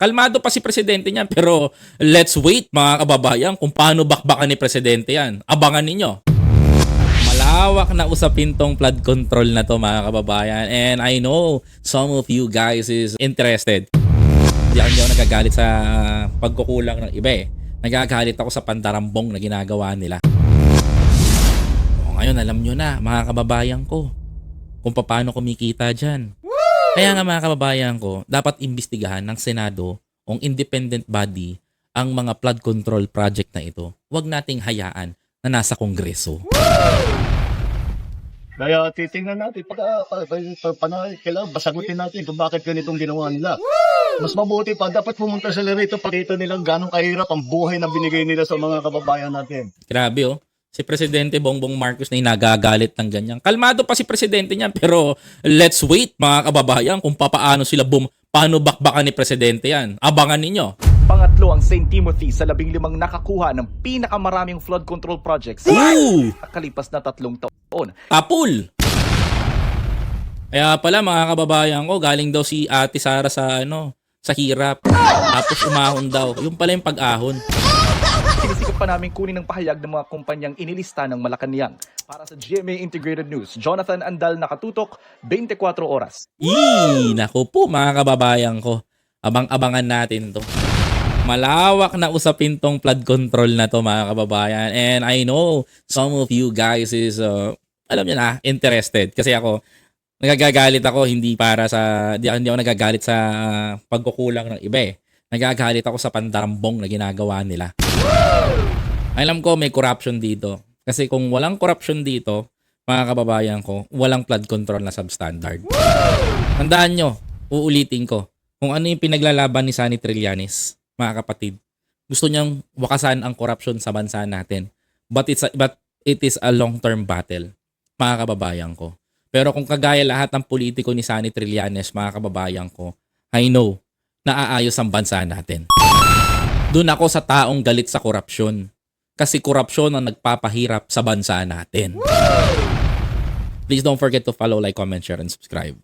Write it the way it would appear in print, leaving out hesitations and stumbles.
Kalmado pa si presidente niyan, pero let's wait mga kababayan kung paano bakbakan ni presidente yan. Abangan ninyo. Malawak na usapin tong flood control na to mga kababayan, and I know some of you guys is interested. Hindi ako nagagalit sa pagkukulang ng iba eh. Nagagalit ako sa pandarambong na ginagawa nila. O, ngayon alam nyo na mga kababayan ko kung paano kumikita dyan. Kaya nga mga kababayan ko, dapat imbestigahan ng Senado o independent body ang mga flood control project na ito. Huwag nating hayaan na nasa Kongreso. Kaya titingnan natin, kailangan basagutin natin kung bakit ganitong ginawa nila. Mas mabuti pa, dapat pumunta sila rito, pakita nilang gano'ng kahirap ang buhay na binigay nila sa mga kababayan natin. Grabe oh. Si Presidente Bongbong Marcos na nagagalit ng ganyan. Kalmado pa si Presidente niyan, pero let's wait mga kababayan kung paano sila paano bakbakan ni Presidente yan. Abangan ninyo. Pangatlo ang St. Timothy sa 15 nakakuha ng pinakamaraming flood control projects sa kalipas na 3 taon. Tapul! Kaya pala mga kababayan ko, galing daw si Ate Sara sa hirap. Tapos umahon daw. Yung pala yung pag-ahon. Sinisikap pa namin kunin ng pahayag ng mga kumpanyang inilista ng Malacanang. Para sa GMA Integrated News, Jonathan Andal, nakatutok, 24 oras. Naku po mga kababayan ko. Abang-abangan natin to. Malawak na usapin tong flood control na to mga kababayan. And I know some of you guys is, alam niyo na, interested. Kasi ako, nagagalit ako hindi ako nagagalit sa pagkukulang ng iba eh. Nagagalit ako sa pandarambong na ginagawa nila. Alam ko may corruption dito. Kasi kung walang corruption dito, mga kababayan ko, walang flood control na substandard. Tandaan nyo, uulitin ko, kung ano yung pinaglalaban ni Sonny Trillanes, mga kapatid. Gusto niyang wakasan ang corruption sa bansa natin. But it is a long-term battle, mga kababayan ko. Pero kung kagaya lahat ng politiko ni Sonny Trillanes, mga kababayan ko, I know, naaayos ang bansa natin. Doon ako sa taong galit sa korupsyon. Kasi korupsyon ang nagpapahirap sa bansa natin. Please don't forget to follow, like, comment, share, and subscribe.